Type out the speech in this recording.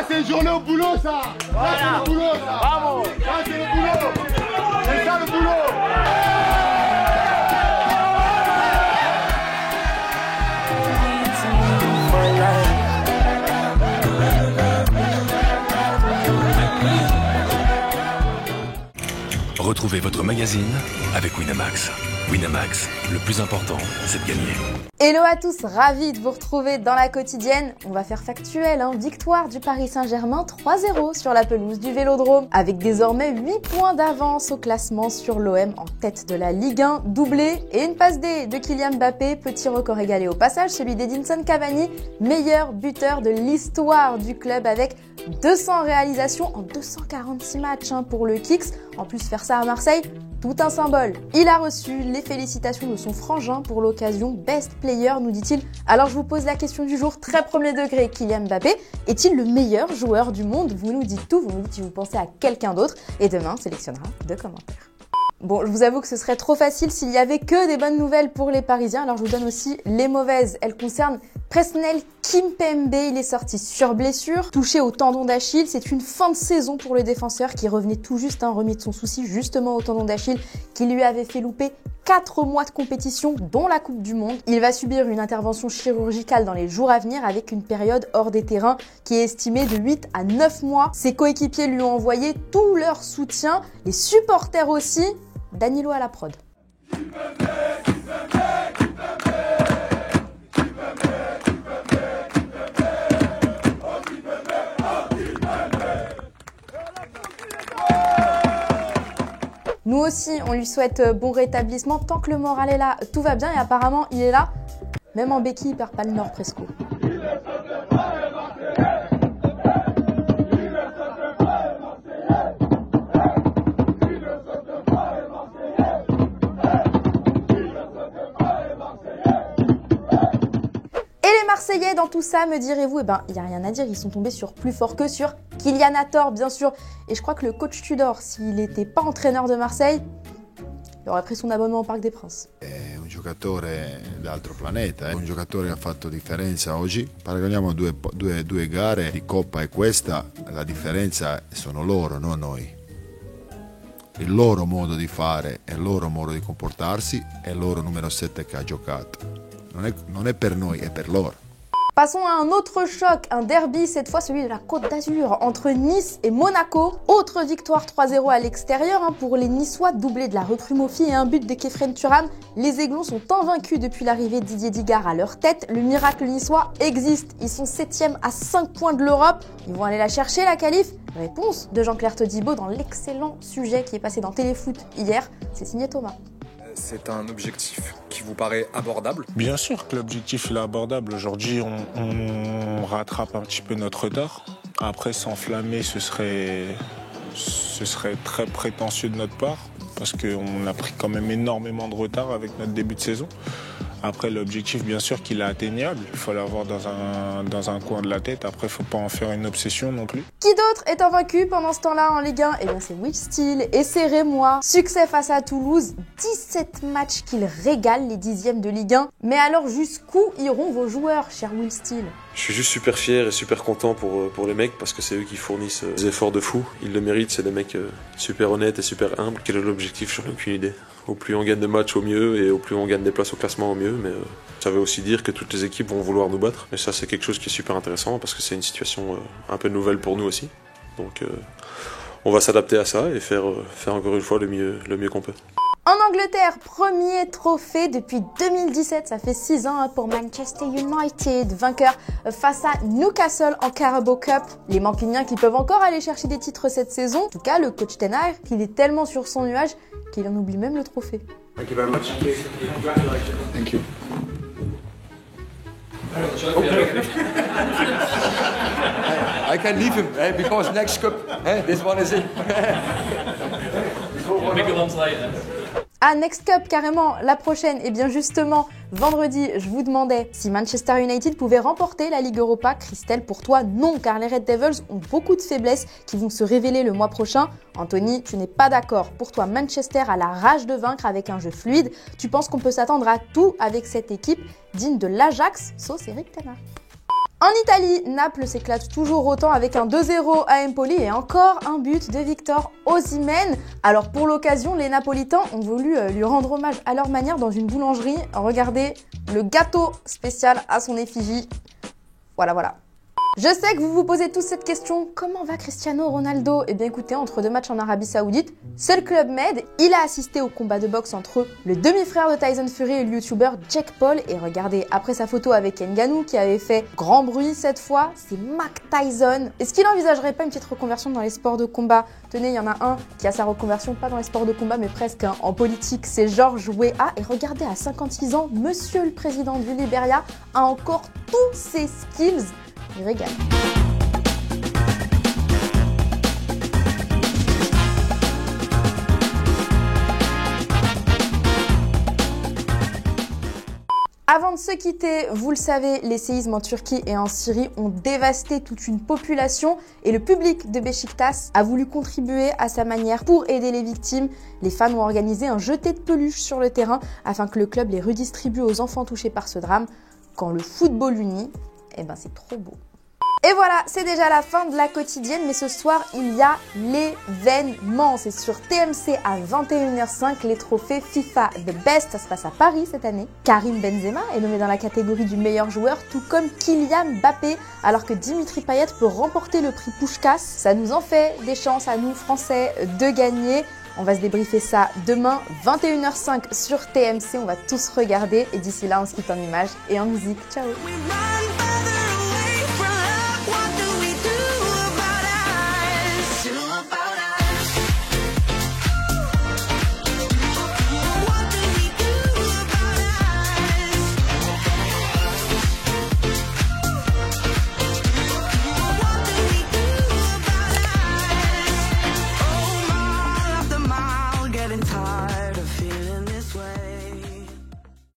c'est une journée au boulot, ça. Voilà. Ça, c'est le boulot, ça. Bravo. Ça, c'est le boulot. C'est ça, le boulot. Retrouvez votre magazine avec Winamax. Winamax, le plus important, c'est de gagner. Hello à tous, ravi de vous retrouver dans la quotidienne. On va faire factuel, victoire du Paris Saint-Germain 3-0 sur la pelouse du Vélodrome, avec désormais 8 points d'avance au classement sur l'OM en tête de la Ligue 1, doublé et une passe D de Kylian Mbappé, petit record égalé au passage, celui d'Edinson Cavani, meilleur buteur de l'histoire du club avec 200 réalisations en 246 matchs pour le Kicks. En plus, faire ça à Marseille, tout un symbole. Il a reçu les félicitations de son frangin pour l'occasion. Best player, nous dit-il. Alors je vous pose la question du jour, très premier degré, Kylian Mbappé est-il le meilleur joueur du monde? Vous nous dites tout, vous nous dites si vous pensez à quelqu'un d'autre. Et demain, on sélectionnera 2 commentaires. Bon, je vous avoue que ce serait trop facile s'il y avait que des bonnes nouvelles pour les Parisiens. Alors je vous donne aussi les mauvaises. Elles concernent Presnel Kimpembe. Il est sorti sur blessure, touché au tendon d'Achille. C'est une fin de saison pour le défenseur qui revenait tout juste, remis de son souci justement au tendon d'Achille qui lui avait fait louper 4 mois de compétition, dont la Coupe du Monde. Il va subir une intervention chirurgicale dans les jours à venir avec une période hors des terrains qui est estimée de 8 à 9 mois. Ses coéquipiers lui ont envoyé tout leur soutien, les supporters aussi. Danilo à la prod. Nous aussi, on lui souhaite bon rétablissement. Tant que le moral est là, tout va bien. Et apparemment, il est là. Même en béquille, il perd pas le nord presque. Marseillais dans tout ça, me direz-vous? Il n'y a rien à dire, ils sont tombés sur plus fort que sur Kylian, bien sûr. Et je crois que le coach Tudor, s'il n'était pas entraîneur de Marseille, il aurait pris son abonnement au Parc des Princes. È un giocatore d'altro pianeta, un giocatore che ha fatto differenza oggi. Paragoniamo due gare di Coppa e questa, la differenza sono loro, non noi. Il loro modo di fare, il loro modo di comportarsi è il loro numero 7 che ha giocato. Non è per noi, è per loro. Passons à un autre choc, un derby, cette fois celui de la Côte d'Azur, entre Nice et Monaco. Autre victoire 3-0 à l'extérieur pour les Niçois, doublé de la recrue Mofi et un but de Kefren Turam. Les Aiglons sont invaincus depuis l'arrivée de Didier Digard à leur tête. Le miracle niçois existe, ils sont 7e à 5 points de l'Europe. Ils vont aller la chercher, la qualif? Réponse de Jean-Claire Todibo dans l'excellent sujet qui est passé dans Téléfoot hier. C'est signé Thomas. C'est un objectif qui vous paraît abordable? Bien sûr que l'objectif est abordable. Aujourd'hui, on rattrape un petit peu notre retard. Après, s'enflammer, ce serait très prétentieux de notre part parce qu'on a pris quand même énormément de retard avec notre début de saison. Après, l'objectif, bien sûr, qu'il est atteignable. Il faut l'avoir dans un coin de la tête. Après, il ne faut pas en faire une obsession non plus. Qui d'autre est invaincu pendant ce temps-là en Ligue 1? Eh bien, c'est Will Steele et c'est Rémois. Succès face à Toulouse, 17 matchs qu'ils régalent les 10e de Ligue 1. Mais alors, jusqu'où iront vos joueurs, cher Will Steele? Je suis juste super fier et super content pour les mecs parce que c'est eux qui fournissent des efforts de fou. Ils le méritent, c'est des mecs super honnêtes et super humbles. Quel est l'objectif? J'en ai aucune idée. Au plus on gagne de matchs, au mieux, et au plus on gagne des places au classement, au mieux. Mais ça veut aussi dire que toutes les équipes vont vouloir nous battre. Et ça, c'est quelque chose qui est super intéressant parce que c'est une situation un peu nouvelle pour nous aussi. Donc on va s'adapter à ça et faire encore une fois le mieux qu'on peut. En Angleterre, premier trophée depuis 2017, ça fait 6 ans pour Manchester United, vainqueur face à Newcastle en Carabao Cup. Les Mancuniens qui peuvent encore aller chercher des titres cette saison. En tout cas, le coach Ten Hag, il est tellement sur son nuage qu'il en oublie même le trophée. Thank you very much. Thank you. I can leave him because next cup, this one is it. Ah, Next Cup, carrément, la prochaine. Et bien justement, vendredi, je vous demandais si Manchester United pouvait remporter la Ligue Europa. Christelle, pour toi, non, car les Red Devils ont beaucoup de faiblesses qui vont se révéler le mois prochain. Anthony, tu n'es pas d'accord. Pour toi, Manchester a la rage de vaincre avec un jeu fluide. Tu penses qu'on peut s'attendre à tout avec cette équipe digne de l'Ajax, sauce Eric Ten Hag. En Italie, Naples s'éclate toujours autant avec un 2-0 à Empoli et encore un but de Victor Osimhen. Alors pour l'occasion, les Napolitains ont voulu lui rendre hommage à leur manière dans une boulangerie. Regardez le gâteau spécial à son effigie. Voilà. Je sais que vous vous posez tous cette question, comment va Cristiano Ronaldo? Eh bien écoutez, entre 2 matchs en Arabie Saoudite, c'est le Club Med. Il a assisté au combat de boxe entre le demi-frère de Tyson Fury et le youtubeur Jake Paul. Et regardez, après sa photo avec Ngannou qui avait fait grand bruit cette fois, c'est Mike Tyson. Est-ce qu'il n'envisagerait pas une petite reconversion dans les sports de combat? Tenez, il y en a un qui a sa reconversion, pas dans les sports de combat, mais presque en politique, c'est George Weah. Et regardez, à 56 ans, monsieur le président du Libéria a encore tous ses skills. Il régale. Avant de se quitter, vous le savez, les séismes en Turquie et en Syrie ont dévasté toute une population et le public de Beşiktaş a voulu contribuer à sa manière pour aider les victimes. Les fans ont organisé un jeté de peluches sur le terrain afin que le club les redistribue aux enfants touchés par ce drame. Quand le football unit, eh ben c'est trop beau. Et voilà, c'est déjà la fin de la quotidienne, mais ce soir, il y a l'événement. C'est sur TMC à 21h05, les trophées FIFA The Best. Ça se passe à Paris cette année. Karim Benzema est nommé dans la catégorie du meilleur joueur, tout comme Kylian Mbappé, alors que Dimitri Payet peut remporter le prix Puskás. Ça nous en fait des chances à nous, Français, de gagner. On va se débriefer ça demain, 21h05 sur TMC. On va tous regarder. Et d'ici là, on se quitte en images et en musique. Ciao!